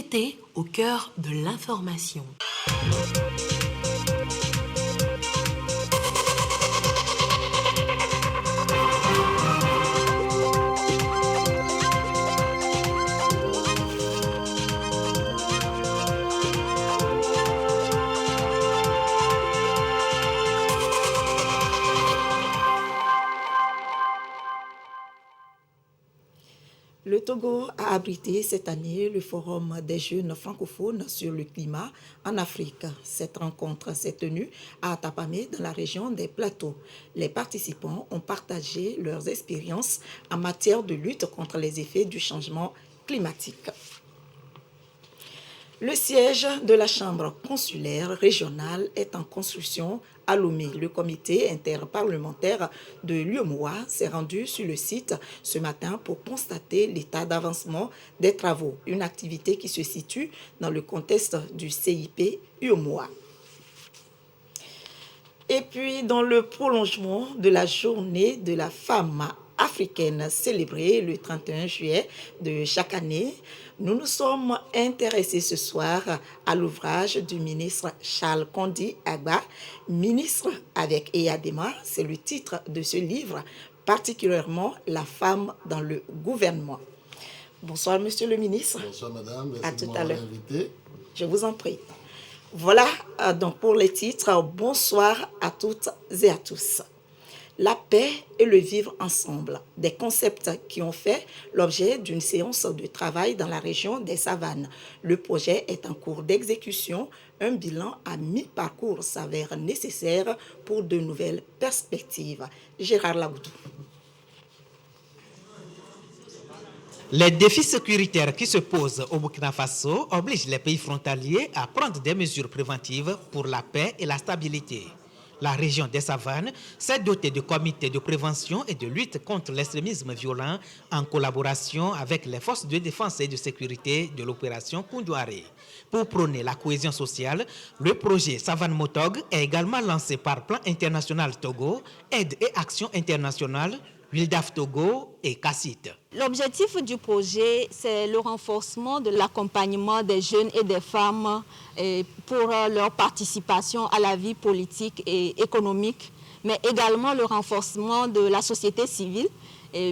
L'été au cœur de l'information. Le Togo a abrité cette année le Forum des jeunes francophones sur le climat en Afrique. Cette rencontre s'est tenue à Tapamé, dans la région des Plateaux. Les participants ont partagé leurs expériences en matière de lutte contre les effets du changement climatique. Le siège de la Chambre consulaire régionale est en construction à Lomé. Le comité interparlementaire de l'UEMOA s'est rendu sur le site ce matin pour constater l'état d'avancement des travaux, une activité qui se situe dans le contexte du CIP UEMOA. Et puis, dans le prolongement de la journée de la femme africaine célébrée le 31 juillet de chaque année, nous nous sommes intéressés ce soir à l'ouvrage du ministre Charles Kondi Agba, ministre avec Eyadema. C'est le titre de ce livre, particulièrement La femme dans le gouvernement. Bonsoir, monsieur le ministre. Bonsoir, madame. Merci à tout de à l'heure. m'avoir invité. Je vous en prie. Voilà donc pour les titres. Bonsoir à toutes et à tous. La paix et le vivre ensemble, des concepts qui ont fait l'objet d'une séance de travail dans la région des Savanes. Le projet est en cours d'exécution. Un bilan à mi-parcours s'avère nécessaire pour de nouvelles perspectives. Gérard Laoudou. Les défis sécuritaires qui se posent au Burkina Faso obligent les pays frontaliers à prendre des mesures préventives pour la paix et la stabilité. La région des Savanes s'est dotée de comités de prévention et de lutte contre l'extrémisme violent en collaboration avec les forces de défense et de sécurité de l'opération Koundouaré. Pour prôner la cohésion sociale, le projet Savane Motog est également lancé par Plan International Togo, Aide et Action Internationale, Wildaf Togo et CACIT. L'objectif du projet, c'est le renforcement de l'accompagnement des jeunes et des femmes pour leur participation à la vie politique et économique, mais également le renforcement de la société civile,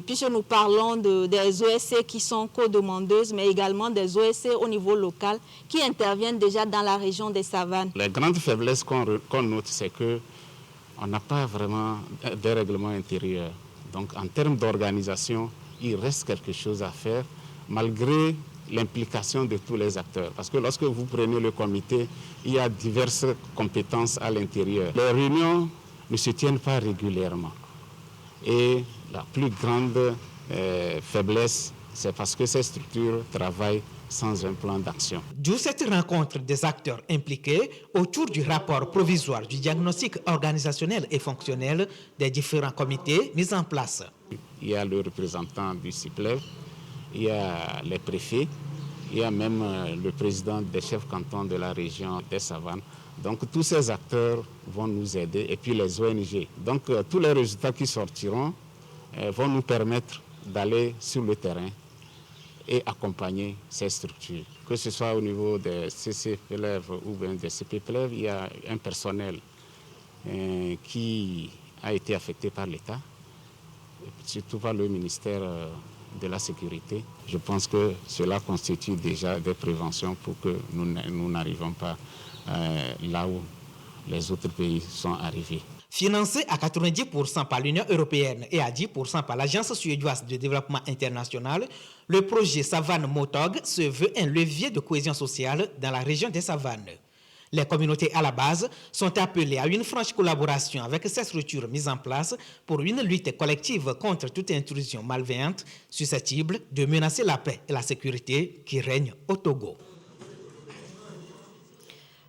puisque nous parlons des OSC qui sont co-demandeuses, mais également des OSC au niveau local qui interviennent déjà dans la région des Savanes. La grande faiblesse qu'on note, c'est qu'on n'a pas vraiment de règlement intérieur. Donc en termes d'organisation, il reste quelque chose à faire, malgré l'implication de tous les acteurs. Parce que lorsque vous prenez le comité, il y a diverses compétences à l'intérieur. Les réunions ne se tiennent pas régulièrement. Et la plus grande faiblesse, c'est parce que ces structures travaillent sans un plan d'action. D'où cette rencontre des acteurs impliqués autour du rapport provisoire du diagnostic organisationnel et fonctionnel des différents comités mis en place. Il y a le représentant du CIPLEV, il y a les préfets, il y a même le président des chefs cantons de la région des Savanes. Donc tous ces acteurs vont nous aider et puis les ONG. Donc tous les résultats qui sortiront vont nous permettre d'aller sur le terrain et accompagner ces structures. Que ce soit au niveau des CCPLEV ou bien des CPPLEV, il y a un personnel qui a été affecté par l'État, surtout par le ministère de la Sécurité. Je pense que cela constitue déjà des préventions pour que nous n'arrivions pas là où les autres pays sont arrivés. Financé à 90% par l'Union européenne et à 10% par l'Agence suédoise de développement international, le projet Savane Motog se veut un levier de cohésion sociale dans la région des Savanes. Les communautés à la base sont appelées à une franche collaboration avec ces structures mises en place pour une lutte collective contre toute intrusion malveillante susceptible de menacer la paix et la sécurité qui règnent au Togo.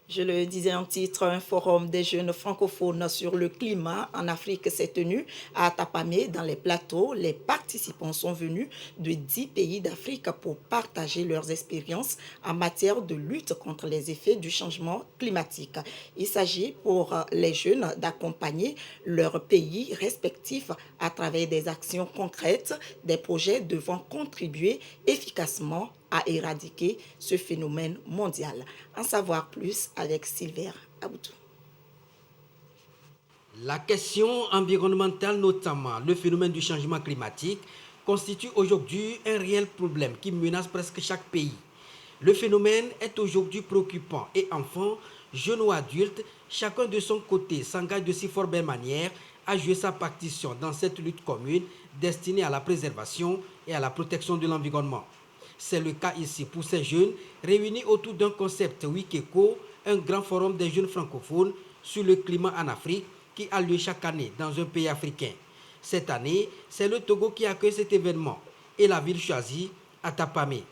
Je le disais en titre, un forum des jeunes francophones sur le climat en Afrique s'est tenu à Tapamé, dans les Plateaux. Les participants sont venus de 10 pays d'Afrique pour partager leurs expériences en matière de lutte contre les effets du changement climatique. Il s'agit pour les jeunes d'accompagner leurs pays respectifs à travers des actions concrètes, des projets devant contribuer efficacement à éradiquer ce phénomène mondial. En savoir plus avec Sylvain Aboutou. La question environnementale, notamment le phénomène du changement climatique, constitue aujourd'hui un réel problème qui menace presque chaque pays. Le phénomène est aujourd'hui préoccupant et enfants, jeunes ou adultes, chacun de son côté s'engage de si fort belle manière à jouer sa partition dans cette lutte commune destinée à la préservation et à la protection de l'environnement. C'est le cas ici pour ces jeunes réunis autour d'un concept Wikeko, un grand forum des jeunes francophones sur le climat en Afrique qui a lieu chaque année dans un pays africain. Cette année, c'est le Togo qui accueille cet événement et la ville choisie, Atapamé.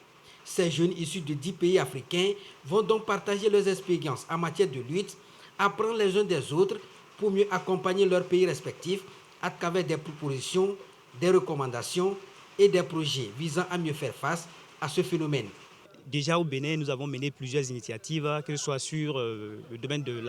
Ces jeunes issus de 10 pays africains vont donc partager leurs expériences en matière de lutte, apprendre les uns des autres pour mieux accompagner leurs pays respectifs à travers des propositions, des recommandations et des projets visant à mieux faire face à ce phénomène. Déjà au Bénin, nous avons mené plusieurs initiatives, que ce soit sur le domaine de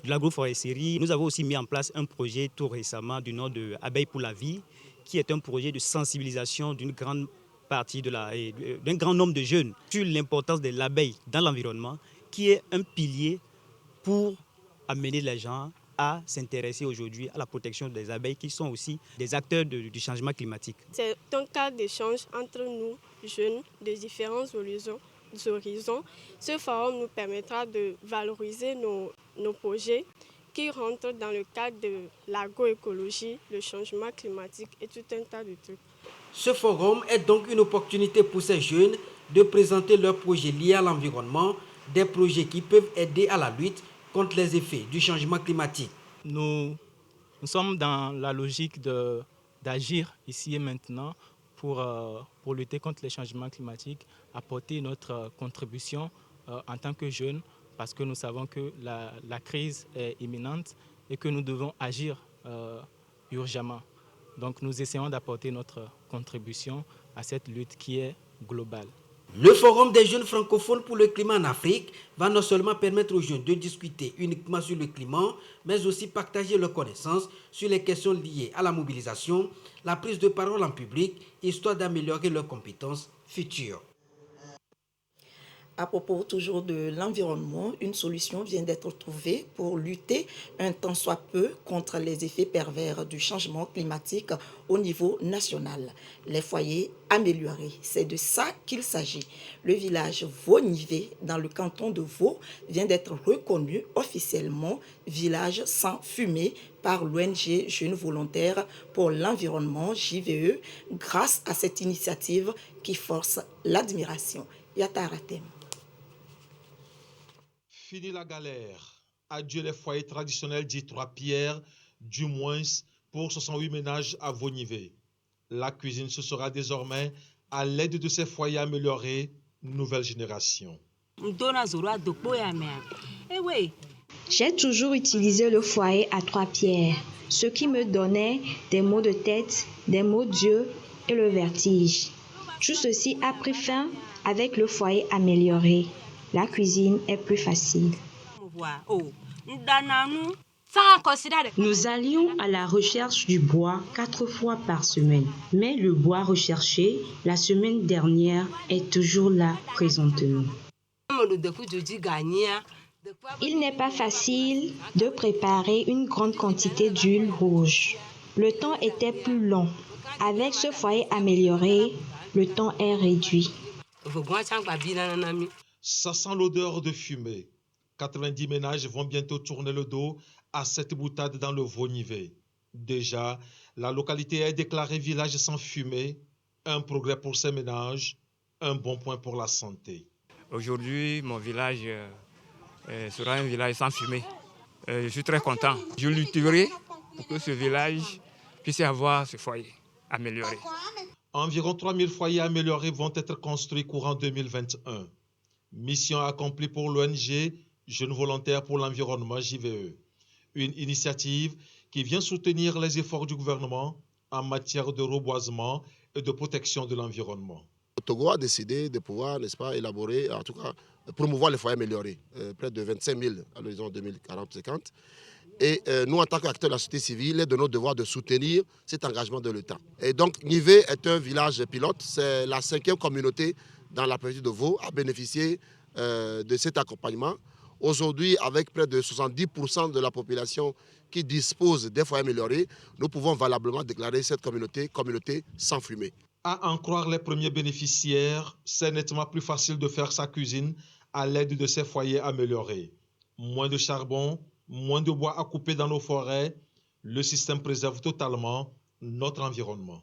l'agroforesterie. Nous avons aussi mis en place un projet tout récemment du nom de Abeilles pour la vie, qui est un projet de sensibilisation d'une grande partie d'un grand nombre de jeunes sur l'importance de l'abeille dans l'environnement, qui est un pilier pour amener les gens à s'intéresser aujourd'hui à la protection des abeilles, qui sont aussi des acteurs du changement climatique. C'est un cadre d'échange entre nous, jeunes de différents horizons. Ce forum nous permettra de valoriser nos projets qui rentrent dans le cadre de l'agroécologie, le changement climatique et tout un tas de trucs. Ce forum est donc une opportunité pour ces jeunes de présenter leurs projets liés à l'environnement, des projets qui peuvent aider à la lutte contre les effets du changement climatique. Nous sommes dans la logique d'agir ici et maintenant pour lutter contre les changements climatiques, apporter notre contribution en tant que jeunes, parce que nous savons que la crise est imminente et que nous devons agir urgemment. Donc nous essayons d'apporter notre contribution à cette lutte qui est globale. Le Forum des jeunes francophones pour le climat en Afrique va non seulement permettre aux jeunes de discuter uniquement sur le climat, mais aussi partager leurs connaissances sur les questions liées à la mobilisation, la prise de parole en public, histoire d'améliorer leurs compétences futures. À propos toujours de l'environnement, une solution vient d'être trouvée pour lutter un tant soit peu contre les effets pervers du changement climatique au niveau national. Les foyers améliorés, c'est de ça qu'il s'agit. Le village Vaud-Nivé, dans le canton de Vaud, vient d'être reconnu officiellement village sans fumée par l'ONG Jeunes Volontaires pour l'Environnement, JVE, grâce à cette initiative qui force l'admiration. Yataratem. Fini la galère. Adieu les foyers traditionnels dits 3 pierres, du moins pour 68 ménages à Vaud-Nivé. La cuisine, ce sera désormais à l'aide de ces foyers améliorés, nouvelle génération. J'ai toujours utilisé le foyer à 3 pierres, ce qui me donnait des maux de tête, des maux d'yeux et le vertige. Tout ceci a pris fin avec le foyer amélioré. La cuisine est plus facile. Nous allions à la recherche du bois 4 fois par semaine. Mais le bois recherché la semaine dernière est toujours là présentement. Il n'est pas facile de préparer une grande quantité d'huile rouge. Le temps était plus long. Avec ce foyer amélioré, le temps est réduit. Ça sent l'odeur de fumée. 90 ménages vont bientôt tourner le dos à cette boutade dans le Vaud-Nivé. Déjà, la localité est déclarée village sans fumée. Un progrès pour ces ménages, un bon point pour la santé. Aujourd'hui, mon village sera un village sans fumée. Je suis très content. Je lutterai pour que ce village puisse avoir ce foyer amélioré. Environ 3000 foyers améliorés vont être construits courant 2021. Mission accomplie pour l'ONG Jeunes Volontaires pour l'Environnement, JVE. Une initiative qui vient soutenir les efforts du gouvernement en matière de reboisement et de protection de l'environnement. Le Togo a décidé de pouvoir, n'est-ce pas, élaborer, en tout cas, promouvoir les foyers améliorés, près de 25 000 à l'horizon 2040-50. Et nous, en tant qu'acteurs de la société civile, il est de notre devoir de soutenir cet engagement de l'État. Et donc, Nivé est un village pilote, c'est la 5e communauté dans la préfecture de Vaud a bénéficié de cet accompagnement. Aujourd'hui, avec près de 70% de la population qui dispose des foyers améliorés, nous pouvons valablement déclarer cette communauté sans fumée. À en croire les premiers bénéficiaires, c'est nettement plus facile de faire sa cuisine à l'aide de ces foyers améliorés. Moins de charbon, moins de bois à couper dans nos forêts, le système préserve totalement notre environnement.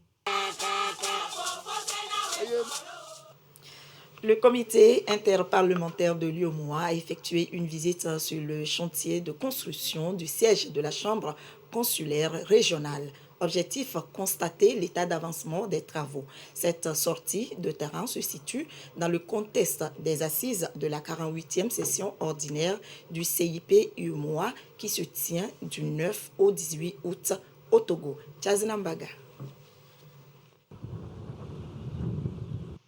Le comité interparlementaire de l'UEMOA a effectué une visite sur le chantier de construction du siège de la Chambre consulaire régionale. Objectif, constater l'état d'avancement des travaux. Cette sortie de terrain se situe dans le contexte des assises de la 48e session ordinaire du CIP UEMOA qui se tient du 9 au 18 août au Togo. Tchazinambaga.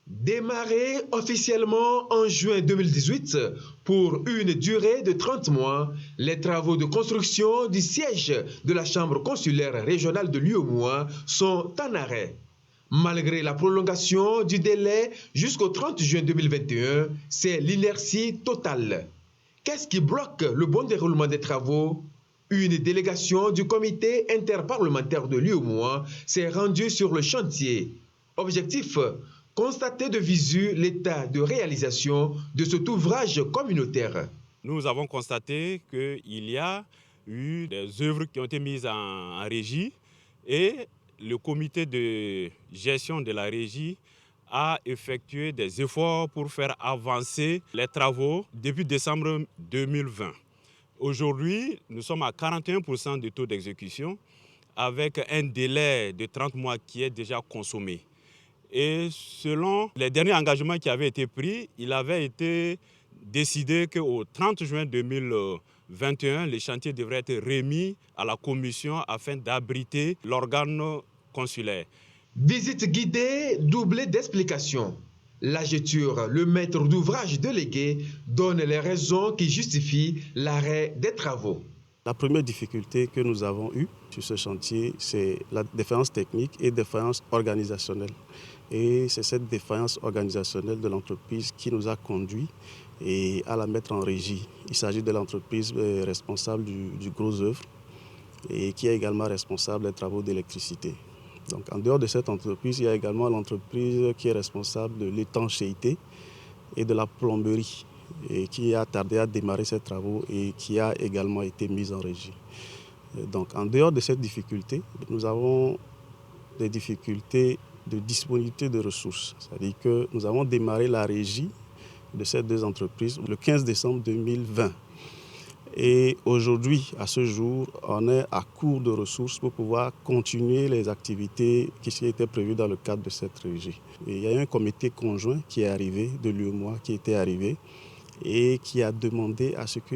Démarré officiellement en juin 2018 pour une durée de 30 mois, les travaux de construction du siège de la Chambre consulaire régionale de l'UEMOA sont en arrêt. Malgré la prolongation du délai jusqu'au 30 juin 2021, c'est l'inertie totale. Qu'est-ce qui bloque le bon déroulement des travaux? Une délégation du comité interparlementaire de l'UEMOA s'est rendue sur le chantier. Objectif, constater de visu l'état de réalisation de cet ouvrage communautaire. Nous avons constaté qu'il y a eu des œuvres qui ont été mises en régie et le comité de gestion de la régie a effectué des efforts pour faire avancer les travaux depuis décembre 2020. Aujourd'hui, nous sommes à 41% de taux d'exécution avec un délai de 30 mois qui est déjà consommé. Et selon les derniers engagements qui avaient été pris, il avait été décidé qu'au 30 juin 2021, les chantiers devraient être remis à la commission afin d'abriter l'organe consulaire. Visite guidée doublée d'explications. L'AGETUR, le maître d'ouvrage délégué, donne les raisons qui justifient l'arrêt des travaux. La première difficulté que nous avons eue sur ce chantier, c'est la défaillance technique et défaillance organisationnelle. Et c'est cette défaillance organisationnelle de l'entreprise qui nous a conduit à la mettre en régie. Il s'agit de l'entreprise responsable du gros œuvre et qui est également responsable des travaux d'électricité. Donc en dehors de cette entreprise, il y a également l'entreprise qui est responsable de l'étanchéité et de la plomberie et qui a tardé à démarrer ces travaux et qui a également été mise en régie. Donc en dehors de cette difficulté, nous avons des difficultés de disponibilité de ressources. C'est-à-dire que nous avons démarré la régie de ces deux entreprises le 15 décembre 2020. Et aujourd'hui, à ce jour, on est à court de ressources pour pouvoir continuer les activités qui étaient prévues dans le cadre de cette régie. Et il y a un comité conjoint qui est arrivé, de l'UEMOA, qui était arrivé et qui a demandé à ce que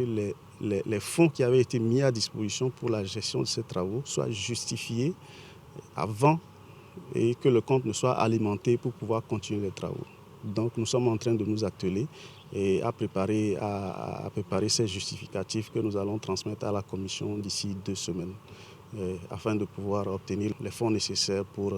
les fonds qui avaient été mis à disposition pour la gestion de ces travaux soient justifiés avant et que le compte ne soit alimenté pour pouvoir continuer les travaux. Donc nous sommes en train de nous atteler et à préparer ces justificatifs que nous allons transmettre à la commission d'ici 2 semaines afin de pouvoir obtenir les fonds nécessaires pour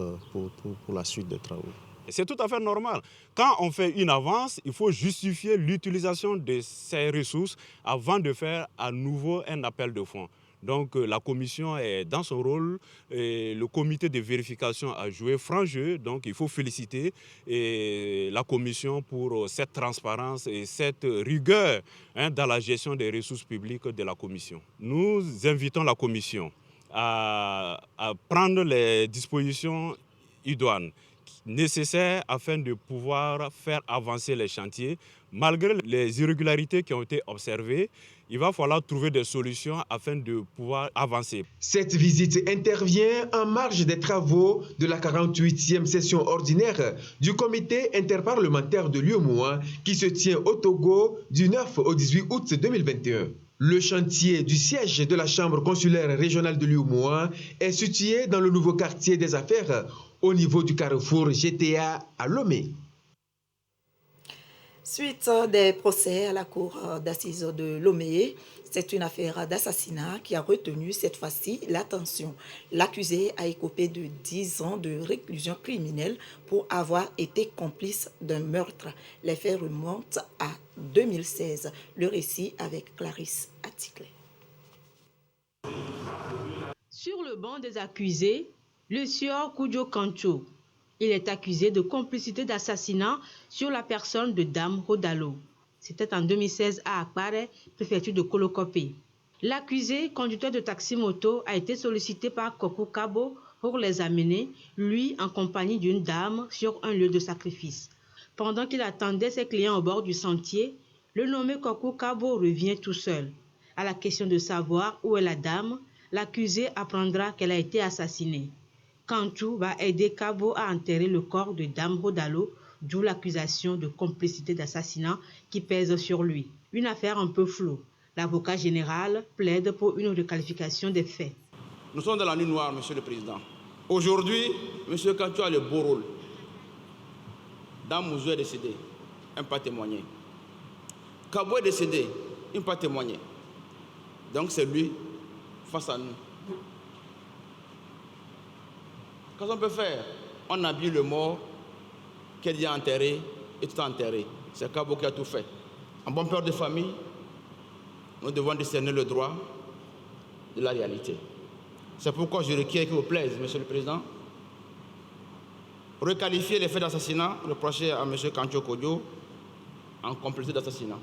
la suite des travaux. C'est tout à fait normal. Quand on fait une avance, il faut justifier l'utilisation de ces ressources avant de faire à nouveau un appel de fonds. Donc la commission est dans son rôle, et le comité de vérification a joué franc jeu, donc il faut féliciter la commission pour cette transparence et cette rigueur dans la gestion des ressources publiques de la commission. Nous invitons la commission à prendre les dispositions idoines nécessaires afin de pouvoir faire avancer les chantiers. Malgré les irrégularités qui ont été observées, il va falloir trouver des solutions afin de pouvoir avancer. Cette visite intervient en marge des travaux de la 48e session ordinaire du comité interparlementaire de l'UEMOA qui se tient au Togo du 9 au 18 août 2021. Le chantier du siège de la Chambre consulaire régionale de l'UEMOA est situé dans le nouveau quartier des affaires au niveau du carrefour GTA à Lomé. Suite des procès à la cour d'assises de Lomé, c'est une affaire d'assassinat qui a retenu cette fois-ci l'attention. L'accusé a écopé de 10 ans de réclusion criminelle pour avoir été complice d'un meurtre. Les faits remontent à 2016. Le récit avec Clarisse Atticlé. Sur le banc des accusés, le sieur Kudjo Kantcho. Il est accusé de complicité d'assassinat sur la personne de Dame Rodalo. C'était en 2016 à Akpare, préfecture de Kolokopé. L'accusé, conducteur de taxi-moto, a été sollicité par Kokou Kabo pour les amener, lui en compagnie d'une dame, sur un lieu de sacrifice. Pendant qu'il attendait ses clients au bord du sentier, le nommé Kokou Kabo revient tout seul. À la question de savoir où est la dame, l'accusé apprendra qu'elle a été assassinée. Kantou va aider Kabo à enterrer le corps de Dame Rodalo, d'où l'accusation de complicité d'assassinat qui pèse sur lui. Une affaire un peu floue. L'avocat général plaide pour une requalification des faits. Nous sommes dans la nuit noire, Monsieur le Président. Aujourd'hui, M. Kantou a le beau rôle. Dame Mouzou est décédé, il n'a pas témoigné. Kabo est décédé, il n'a pas témoigné. Donc c'est lui face à nous. Qu'est-ce qu'on peut faire? On habille le mort, qu'elle y a enterré, et tout enterré. C'est Kabo qui a tout fait. En bon père de famille, nous devons discerner le droit de la réalité. C'est pourquoi je requiers qu'il vous plaise, Monsieur le Président, requalifier les faits d'assassinat reprochés à M. Kantcho Kodjo en complicité d'assassinat.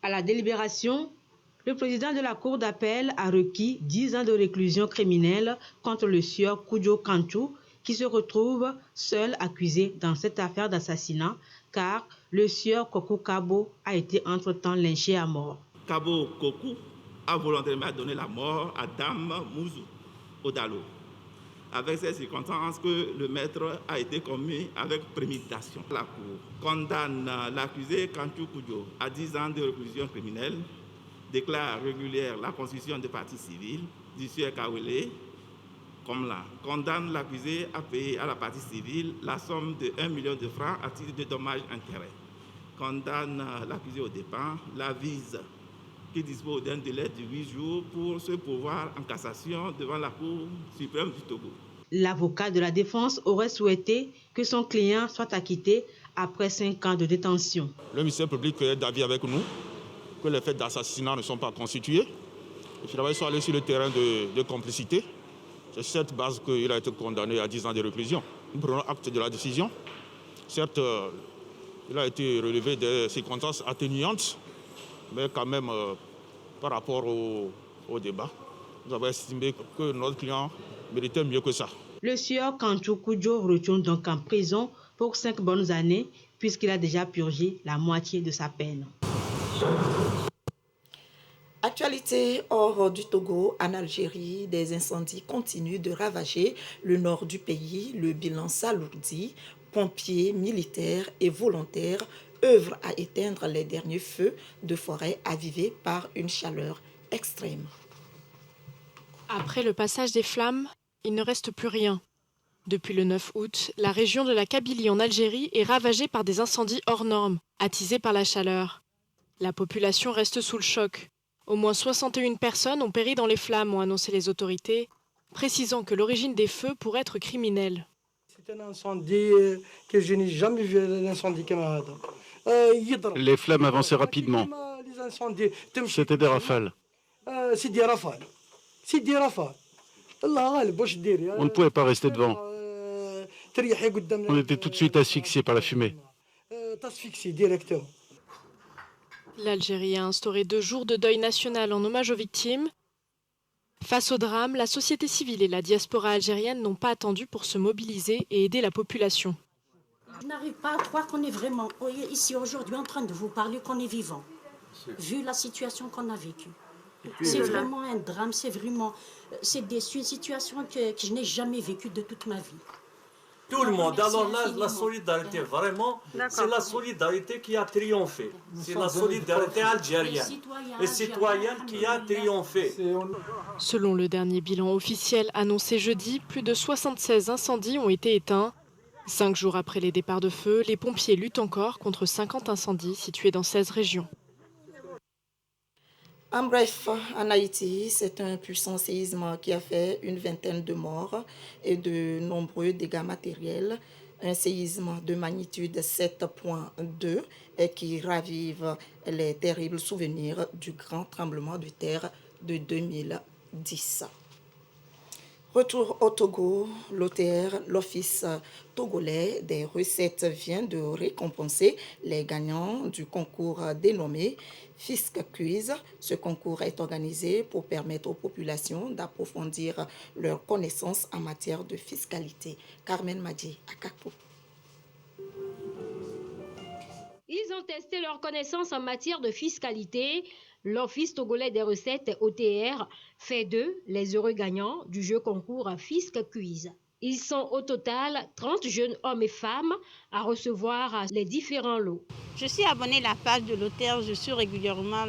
À la délibération, le président de la Cour d'appel a requis 10 ans de réclusion criminelle contre le sieur Kudjo Kantcho, qui se retrouve seul accusé dans cette affaire d'assassinat, car le sieur Kokou Kabo a été entre-temps lynché à mort. Kabo Kokou a volontairement donné la mort à Dame Mouzou Odalo, avec ces circonstances que le maître a été commis avec préméditation. La Cour condamne l'accusé Kantcho Kudjo à 10 ans de réclusion criminelle, déclare régulière la constitution de partie civile du sieur Kawele, comme là, condamne l'accusé à payer à la partie civile la somme de 1 million de francs à titre de dommages-intérêts. Condamne l'accusé au dépens, l'avise qui dispose d'un délai de 8 jours pour se pourvoir en cassation devant la Cour suprême du Togo. L'avocat de la défense aurait souhaité que son client soit acquitté après 5 ans de détention. Le ministère public est d'avis avec nous que les faits d'assassinat ne sont pas constitués. Il faudrait soit aller sur le terrain de complicité. C'est cette base qu'il a été condamné à 10 ans de réclusion. Nous prenons acte de la décision. Certes, il a été relevé des circonstances atténuantes, mais quand même, par rapport au débat, nous avons estimé que notre client méritait mieux que ça. Le sieur Kantcho Kudjo retourne donc en prison pour 5 bonnes années, puisqu'il a déjà purgé la moitié de sa peine. Actualité hors du Togo, en Algérie, des incendies continuent de ravager le nord du pays. Le bilan s'alourdit. Pompiers, militaires et volontaires œuvrent à éteindre les derniers feux de forêt avivés par une chaleur extrême. Après le passage des flammes, il ne reste plus rien. Depuis le 9 août, la région de la Kabylie en Algérie est ravagée par des incendies hors normes, attisés par la chaleur. La population reste sous le choc. Au moins 61 personnes ont péri dans les flammes, ont annoncé les autorités, précisant que l'origine des feux pourrait être criminelle. C'est un incendie que je n'ai jamais vu, un incendie comme ça. Les flammes avançaient rapidement. C'était des rafales. C'est des rafales. C'est des rafales. On ne pouvait pas rester devant. On était tout de suite asphyxiés par la fumée. T'asphyxies directement. L'Algérie a instauré 2 jours de deuil national en hommage aux victimes. Face au drame, la société civile et la diaspora algérienne n'ont pas attendu pour se mobiliser et aider la population. Je n'arrive pas à croire qu'on est vraiment ici aujourd'hui en train de vous parler, qu'on est vivant, vu la situation qu'on a vécue. C'est vraiment un drame, c'est une situation que je n'ai jamais vécue de toute ma vie. Tout le monde. Alors là, la solidarité, vraiment, c'est la solidarité qui a triomphé. C'est la solidarité algérienne et citoyenne qui a triomphé. Selon le dernier bilan officiel annoncé jeudi, plus de 76 incendies ont été éteints. 5 jours après les départs de feu, les pompiers luttent encore contre 50 incendies situés dans 16 régions. En bref, en Haïti, c'est un puissant séisme qui a fait une vingtaine de morts et de nombreux dégâts matériels. Un séisme de magnitude 7.2 et qui ravive les terribles souvenirs du grand tremblement de terre de 2010. Retour au Togo, l'OTR, l'Office togolais des recettes, vient de récompenser les gagnants du concours dénommé Fisc Quiz. Ce concours est organisé pour permettre aux populations d'approfondir leurs connaissances en matière de fiscalité. Carmen Madi, à Kakpo. Ils ont testé leurs connaissances en matière de fiscalité. L'Office togolais des recettes, OTR, fait d'eux les heureux gagnants du jeu concours Fisc Quiz. Ils sont au total 30 jeunes hommes et femmes à recevoir les différents lots. Je suis abonnée à la page de l'OTR, je suis régulièrement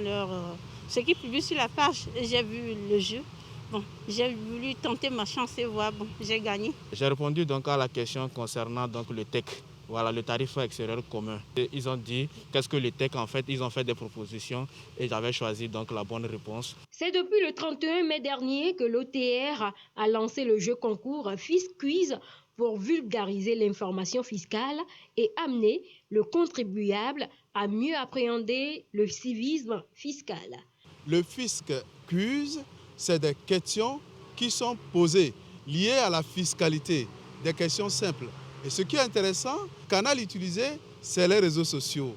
ce qui publie sur la page. J'ai vu le jeu. Bon, j'ai voulu tenter ma chance et voir, bon, j'ai gagné. J'ai répondu donc à la question concernant donc le TEC. Voilà, le tarif extérieur commun. Et ils ont dit qu'est-ce que le TEC, en fait, ils ont fait des propositions et j'avais choisi donc la bonne réponse. C'est depuis le 31 mai dernier que l'OTR a lancé le jeu concours Fisc Quiz pour vulgariser l'information fiscale et amener le contribuable à mieux appréhender le civisme fiscal. Le Fisc Quiz, c'est des questions qui sont posées liées à la fiscalité, des questions simples. Et ce qui est intéressant, le canal utilisé, c'est les réseaux sociaux,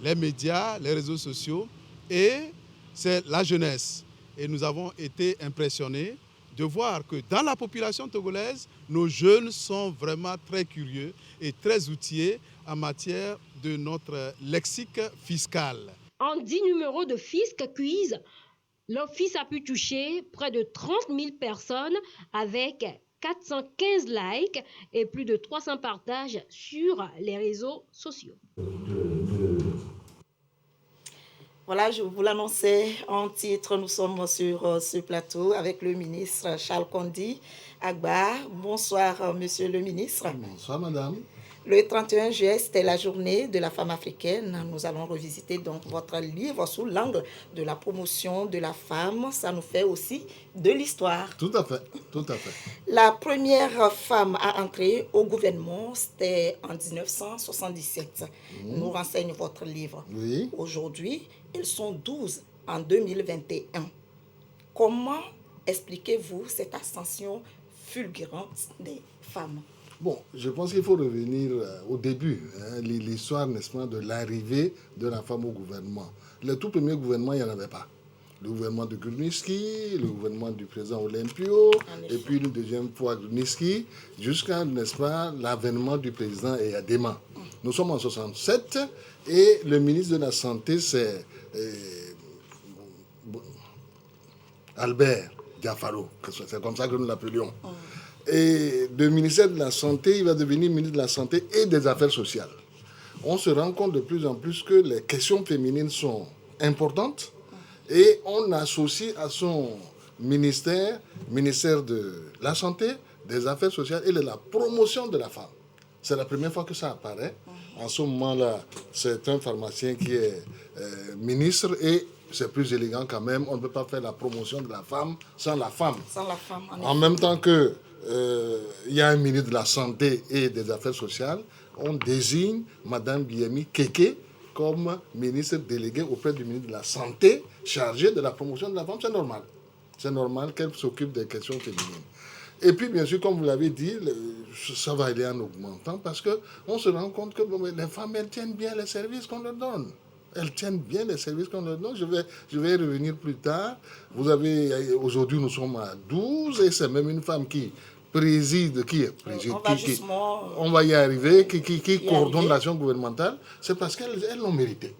les médias, les réseaux sociaux, et c'est la jeunesse. Et nous avons été impressionnés de voir que dans la population togolaise, nos jeunes sont vraiment très curieux et très outillés en matière de notre lexique fiscal. En 10 numéros de Fisc Quiz, l'Office a pu toucher près de 30 000 personnes avec 415 likes et plus de 300 partages sur les réseaux sociaux. Voilà, je vous l'annonçais en titre, nous sommes sur ce plateau avec le ministre Charles Kondi Agba. Bonsoir, monsieur le ministre. Bonsoir, madame. Le 31 juillet, c'était la journée de la femme africaine. Nous allons revisiter donc votre livre sous l'angle de la promotion de la femme. Ça nous fait aussi de l'histoire. Tout à fait, tout à fait. La première femme à entrer au gouvernement, c'était en 1977. Nous renseigne votre livre. Oui. Aujourd'hui, elles sont 12 en 2021. Comment expliquez-vous cette ascension fulgurante des femmes? Bon, je pense qu'il faut revenir au début, l'histoire, n'est-ce pas, de l'arrivée de la femme au gouvernement. Le tout premier gouvernement, il n'y en avait pas. Le gouvernement de Gruniski, le gouvernement du président Olympio, et puis une deuxième fois Gruniski, jusqu'à, n'est-ce pas, l'avènement du président Eyadema. Nous sommes en 67 et le ministre de la Santé, c'est Albert Diafaro. C'est comme ça que nous l'appelions. Et le ministère de la Santé, il va devenir ministre de la Santé et des Affaires sociales. On se rend compte de plus en plus que les questions féminines sont importantes et on associe à son ministère de la Santé, des Affaires sociales et de la promotion de la femme. C'est la première fois que ça apparaît. En ce moment-là, c'est un pharmacien qui est ministre et c'est plus élégant quand même. On ne peut pas faire la promotion de la femme sans la femme. Sans la femme, en même temps que il y a un ministre de la Santé et des Affaires sociales, on désigne Mme Biemi Keke comme ministre délégué auprès du ministre de la Santé chargé de la promotion de la femme. C'est normal. C'est normal qu'elle s'occupe des questions féminines. Et puis, bien sûr, comme vous l'avez dit, ça va aller en augmentant parce qu'on se rend compte que les femmes, elles tiennent bien les services qu'on leur donne. Elles tiennent bien les services qu'on leur donne. Je vais y revenir plus tard. Aujourd'hui, nous sommes à 12 et c'est même une femme qui préside, on va y arriver, qui coordonne l'action gouvernementale. C'est parce qu'elles l'ont mérité.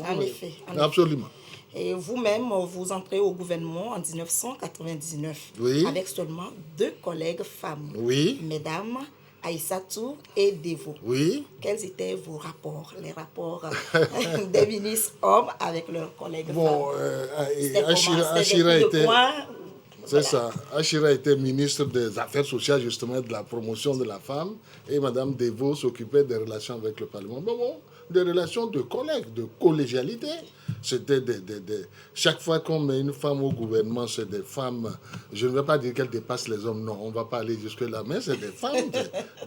En effet. Absolument. Et vous-même, vous entrez au gouvernement en 1999 avec seulement 2 collègues femmes. Oui. Mesdames Aïssatou et Devo. Oui. Quels étaient vos rapports, les rapports des ministres hommes avec leurs collègues femmes? Achira était... C'est ça. Achira était ministre des Affaires sociales, justement, et de la promotion de la femme. Et Mme Devo s'occupait des relations avec le Parlement. Des relations de collègues, de collégialité. C'était chaque fois qu'on met une femme au gouvernement, c'est des femmes, je ne vais pas dire qu'elles dépassent les hommes, non, on ne va pas aller jusque-là, mais c'est des femmes,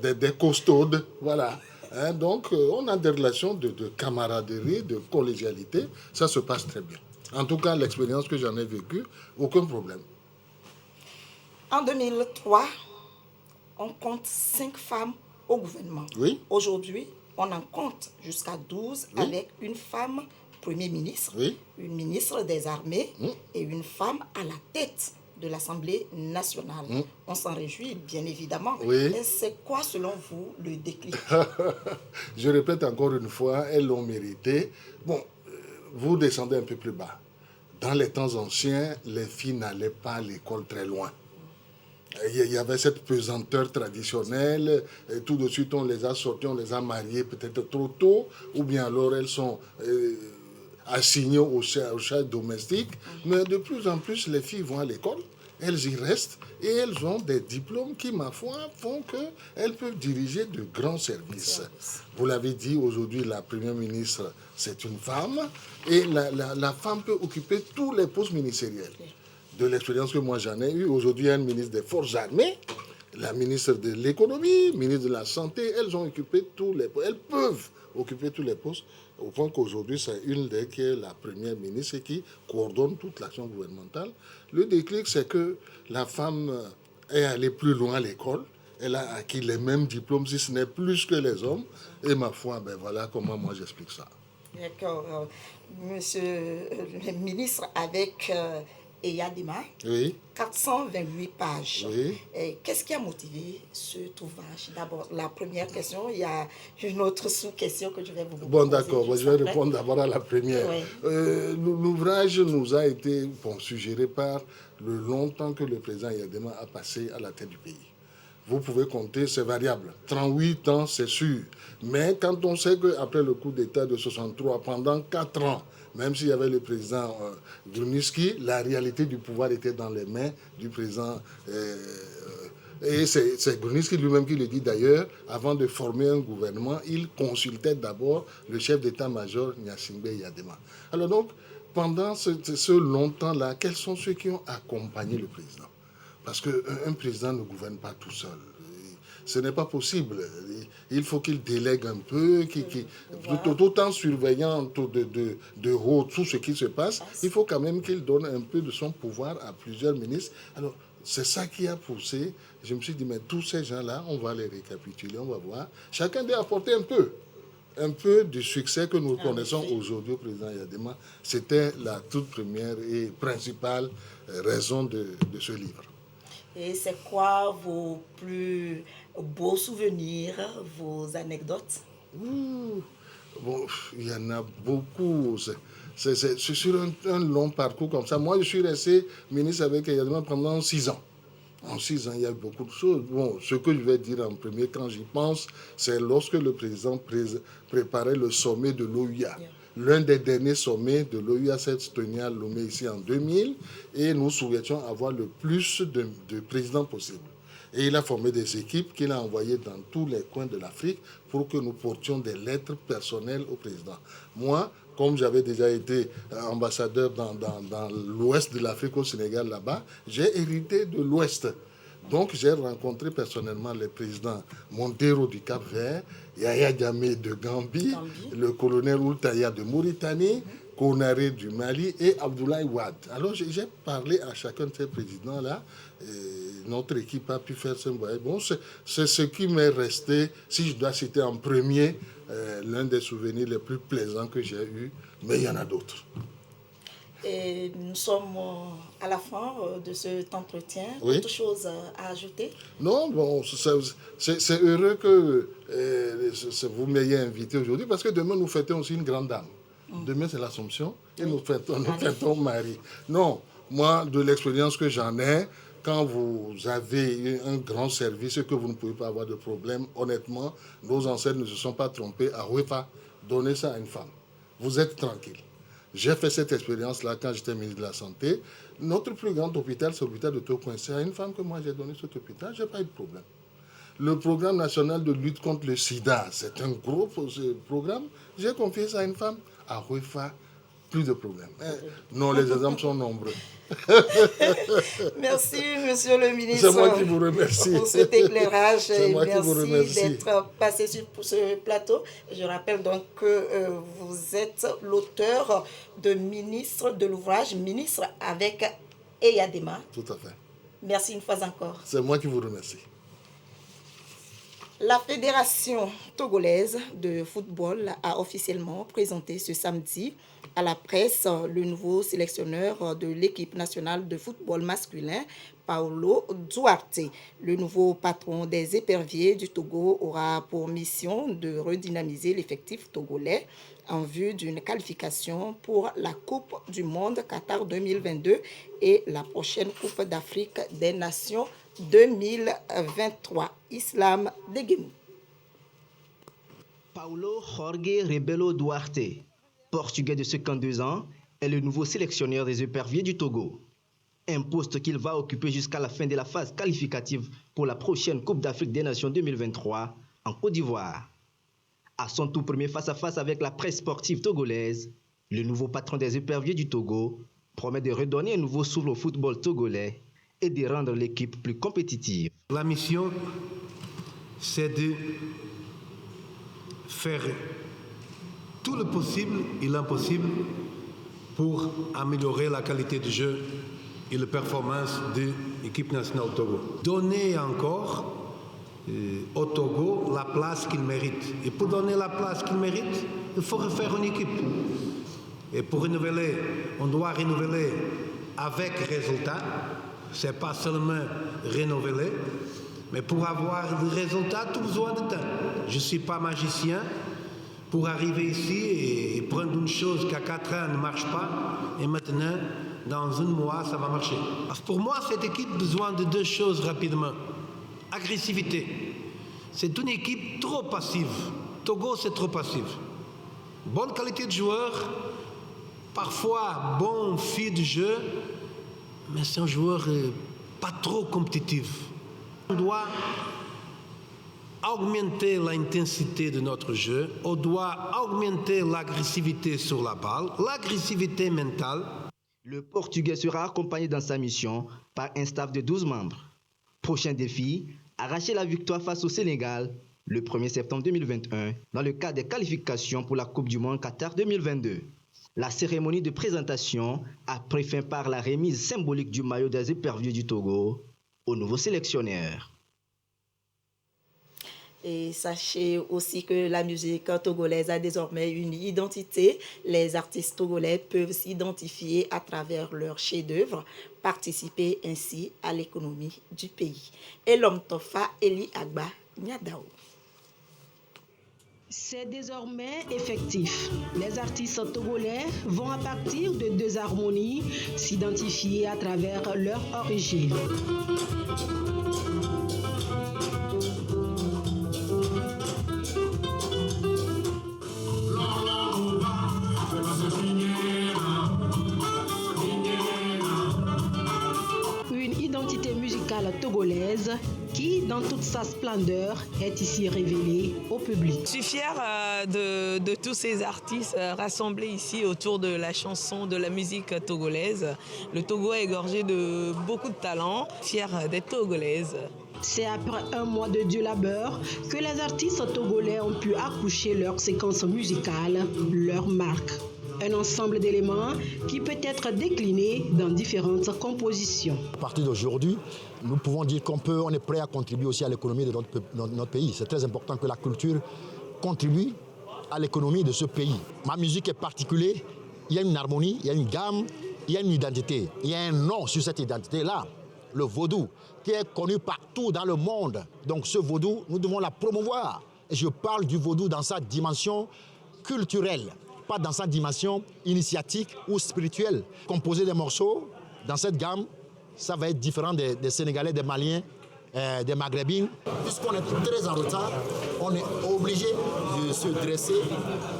des costaudes, voilà. Hein, donc, on a des relations de camaraderie, de collégialité, ça se passe très bien. En tout cas, l'expérience que j'en ai vécue, aucun problème. En 2003, on compte 5 femmes au gouvernement. Oui. Aujourd'hui, on en compte jusqu'à 12 oui. avec une femme Premier ministre, oui. une ministre des Armées et une femme à la tête de l'Assemblée nationale. On s'en réjouit, bien évidemment. Oui. Et c'est quoi, selon vous, le déclic? Je répète encore une fois, elles l'ont mérité. Bon, vous descendez un peu plus bas. Dans les temps anciens, les filles n'allaient pas à l'école très loin. Il y avait cette pesanteur traditionnelle, et tout de suite on les a sorties, on les a mariées peut-être trop tôt, ou bien alors elles sont assignées aux charges domestiques. Mais de plus en plus, les filles vont à l'école, elles y restent, et elles ont des diplômes qui, ma foi, font qu'elles peuvent diriger de grands services. Vous l'avez dit, aujourd'hui, la première ministre, c'est une femme, et la femme peut occuper tous les postes ministériels. De l'expérience que moi j'en ai eue, aujourd'hui, il y a une ministre des Forces armées, la ministre de l'économie, ministre de la santé, elles ont occupé tous les postes. Elles peuvent occuper tous les postes, au point qu'aujourd'hui, c'est une d'elles qui est la première ministre et qui coordonne toute l'action gouvernementale. Le déclic, c'est que la femme est allée plus loin à l'école. Elle a acquis les mêmes diplômes, si ce n'est plus que les hommes. Et ma foi, ben voilà comment moi j'explique ça. D'accord. Monsieur le ministre, avec Eyadema, oui. 428 pages. Oui. Qu'est-ce qui a motivé ce ouvrage? D'abord, la première question, il y a une autre sous-question que je vais vous poser. Bon, d'accord, je vais répondre d'abord à la première. Oui. L'ouvrage nous a été suggéré par le long temps que le président Eyadema a passé à la tête du pays. Vous pouvez compter, c'est variable. 38 ans, c'est sûr. Mais quand on sait qu'après le coup d'État de 63, pendant 4 ans, même s'il y avait le président Gruniski, la réalité du pouvoir était dans les mains du président. Et c'est Gruniski lui-même qui le dit d'ailleurs, avant de former un gouvernement, il consultait d'abord le chef d'état-major Gnassingbé Eyadema. Alors donc, pendant ce long temps-là, quels sont ceux qui ont accompagné le président? Parce qu'un président ne gouverne pas tout seul. Ce n'est pas possible. Il faut qu'il délègue un peu, tout en surveillant de haut tout ce qui se passe. Il faut quand même qu'il donne un peu de son pouvoir à plusieurs ministres. Alors, c'est ça qui a poussé. Je me suis dit, mais tous ces gens-là, on va les récapituler, on va voir. Chacun doit apporter un peu du succès que nous connaissons aujourd'hui au président Eyadema. C'était la toute première et principale raison de ce livre. Et c'est quoi vos plus beaux souvenirs, vos anecdotes? Bon, il y en a beaucoup. C'est sur un long parcours comme ça. Moi, je suis resté ministre avec Eyadema pendant 6 ans. En 6 ans, il y a eu beaucoup de choses. Bon, ce que je vais dire en premier, quand j'y pense, c'est lorsque le président préparait le sommet de l'OUA. L'un des derniers sommets de l'OUA s'est tenu à Lomé ici en 2000 et nous souhaitions avoir le plus de présidents possible. Et il a formé des équipes qu'il a envoyées dans tous les coins de l'Afrique pour que nous portions des lettres personnelles au président. Moi, comme j'avais déjà été ambassadeur dans l'ouest de l'Afrique, au Sénégal, là-bas, j'ai hérité de l'ouest. Donc, j'ai rencontré personnellement les présidents Montero du Cap-Vert, Yaya Jammeh de Gambie, le colonel Oultaya de Mauritanie, Konaré du Mali et Abdoulaye Wade. Alors, j'ai parlé à chacun de ces présidents-là. Notre équipe a pu faire ce voyage. Bon, c'est ce qui m'est resté, si je dois citer en premier, l'un des souvenirs les plus plaisants que j'ai eus, mais il y en a d'autres. Et nous sommes à la fin de cet entretien. Oui. Autre chose à ajouter? Non, bon, c'est heureux que vous m'ayez invité aujourd'hui parce que demain nous fêtons aussi une grande dame. Demain c'est l'Assomption et nous fêtons Marie. Non, moi de l'expérience que j'en ai, quand vous avez un grand service et que vous ne pouvez pas avoir de problème, honnêtement, nos ancêtres ne se sont pas trompés à Huefa, donner ça à une femme. Vous êtes tranquille. J'ai fait cette expérience-là quand j'étais ministre de la Santé. Notre plus grand hôpital, c'est l'hôpital de Tokoin. C'est à une femme que moi j'ai donné cet hôpital, je n'ai pas eu de problème. Le programme national de lutte contre le sida, c'est un gros programme. J'ai confié ça à une femme. À Rufa, plus de problèmes. Non, les exemples sont nombreux. Merci, monsieur le ministre. C'est moi qui vous remercie. Pour cet éclairage. Merci d'être passé sur ce plateau. Je rappelle donc que vous êtes l'auteur de Ministre de l'ouvrage, Ministre avec Eyadema. Tout à fait. Merci une fois encore. C'est moi qui vous remercie. La Fédération togolaise de football a officiellement présenté ce samedi à la presse le nouveau sélectionneur de l'équipe nationale de football masculin, Paulo Duarte. Le nouveau patron des éperviers du Togo aura pour mission de redynamiser l'effectif togolais en vue d'une qualification pour la Coupe du Monde Qatar 2022 et la prochaine Coupe d'Afrique des Nations 2023. Islam Deguemou. Paulo Jorge Rebelo Duarte, portugais de 52 ans, est le nouveau sélectionneur des éperviers du Togo. Un poste qu'il va occuper jusqu'à la fin de la phase qualificative pour la prochaine Coupe d'Afrique des Nations 2023 en Côte d'Ivoire. À son tout premier face-à-face avec la presse sportive togolaise, le nouveau patron des éperviers du Togo promet de redonner un nouveau souffle au football togolais et de rendre l'équipe plus compétitive. La mission, c'est de faire tout le possible et l'impossible pour améliorer la qualité du jeu et la performance de l'équipe nationale Togo. Donner encore au Togo la place qu'il mérite. Et pour donner la place qu'il mérite, il faut refaire une équipe. Et pour renouveler, on doit renouveler avec résultat. Ce n'est pas seulement renouveler, mais pour avoir le résultat, tout besoin de temps. Je ne suis pas magicien. Pour arriver ici et prendre une chose qui à 4 ans ne marche pas, et maintenant, dans un mois, ça va marcher. Parce que pour moi, cette équipe a besoin de 2 choses rapidement. Agressivité. C'est une équipe trop passive. Togo, c'est trop passif. Bonne qualité de joueur, parfois bon fil de jeu, mais c'est un joueur pas trop compétitif. On doit augmenter l'intensité de notre jeu, on doit augmenter l'agressivité sur la balle, l'agressivité mentale. Le Portugais sera accompagné dans sa mission par un staff de 12 membres. Prochain défi, arracher la victoire face au Sénégal le 1er septembre 2021 dans le cadre des qualifications pour la Coupe du Monde Qatar 2022. La cérémonie de présentation a pris fin par la remise symbolique du maillot des éperviers du Togo au nouveau sélectionneur. Et sachez aussi que la musique togolaise a désormais une identité. Les artistes togolais peuvent s'identifier à travers leurs chefs-d'œuvre, participer ainsi à l'économie du pays. Et l'homme Tofa Eli Agba Nyadao. C'est désormais effectif. Les artistes togolais vont à partir de 2 harmonies s'identifier à travers leur origine. Une identité musicale togolaise qui, dans toute sa splendeur, est ici révélée au public. Je suis fière de tous ces artistes rassemblés ici autour de la chanson, de la musique togolaise. Le Togo est égorgé de beaucoup de talent, fière d'être togolaise. C'est après 1 mois de dur labeur que les artistes togolais ont pu accoucher leur séquence musicale, leur marque. Un ensemble d'éléments qui peut être décliné dans différentes compositions. À partir d'aujourd'hui, nous pouvons dire qu'on est prêt à contribuer aussi à l'économie de notre pays. C'est très important que la culture contribue à l'économie de ce pays. Ma musique est particulière, il y a une harmonie, il y a une gamme, il y a une identité. Il y a un nom sur cette identité-là, le vaudou, qui est connu partout dans le monde. Donc ce vaudou, nous devons la promouvoir. Et je parle du vaudou dans sa dimension culturelle, pas dans sa dimension initiatique ou spirituelle. Composer des morceaux dans cette gamme, ça va être différent des Sénégalais, des Maliens des Maghrébins. Puisqu'on est très en retard, on est obligé de se dresser,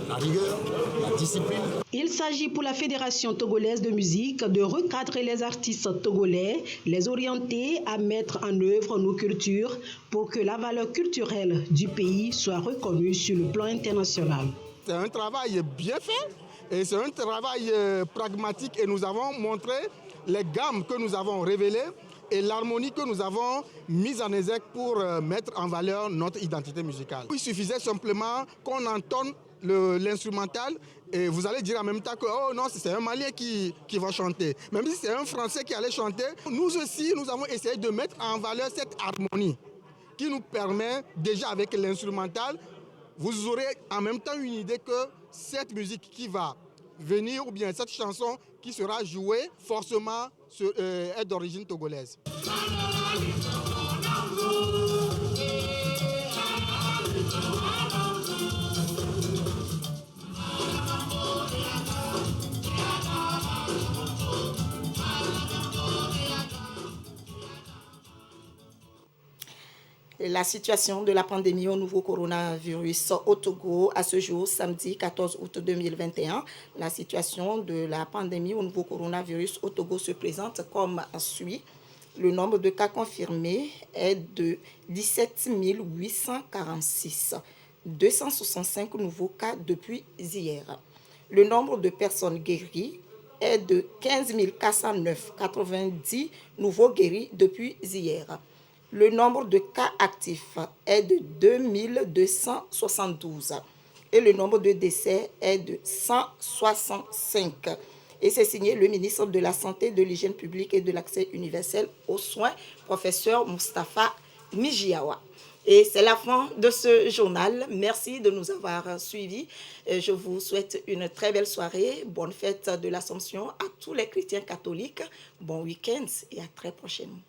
la rigueur, la discipline. Il s'agit pour la Fédération togolaise de musique de recadrer les artistes togolais, les orienter à mettre en œuvre nos cultures pour que la valeur culturelle du pays soit reconnue sur le plan international. C'est un travail bien fait et c'est un travail pragmatique et nous avons montré les gammes que nous avons révélées et l'harmonie que nous avons mise en exergue pour mettre en valeur notre identité musicale. Il suffisait simplement qu'on entonne l'instrumental et vous allez dire en même temps que oh non, c'est un Malien qui va chanter. Même si c'est un Français qui allait chanter, nous aussi, nous avons essayé de mettre en valeur cette harmonie qui nous permet déjà avec l'instrumental, vous aurez en même temps une idée que cette musique qui va venir ou bien cette chanson qui sera jouée forcément est d'origine togolaise. La situation de la pandémie au nouveau coronavirus au Togo à ce jour, samedi 14 août 2021. La situation de la pandémie au nouveau coronavirus au Togo se présente comme suit. Le nombre de cas confirmés est de 17 846. 265 nouveaux cas depuis hier. Le nombre de personnes guéries est de 15 409. 90 nouveaux guéris depuis hier. Le nombre de cas actifs est de 2272 et le nombre de décès est de 165. Et c'est signé le ministre de la Santé, de l'Hygiène publique et de l'Accès universel aux soins, professeur Moustapha Mijiawa. Et c'est la fin de ce journal. Merci de nous avoir suivis. Je vous souhaite une très belle soirée. Bonne fête de l'Assomption à tous les chrétiens catholiques. Bon week-end et à très prochainement.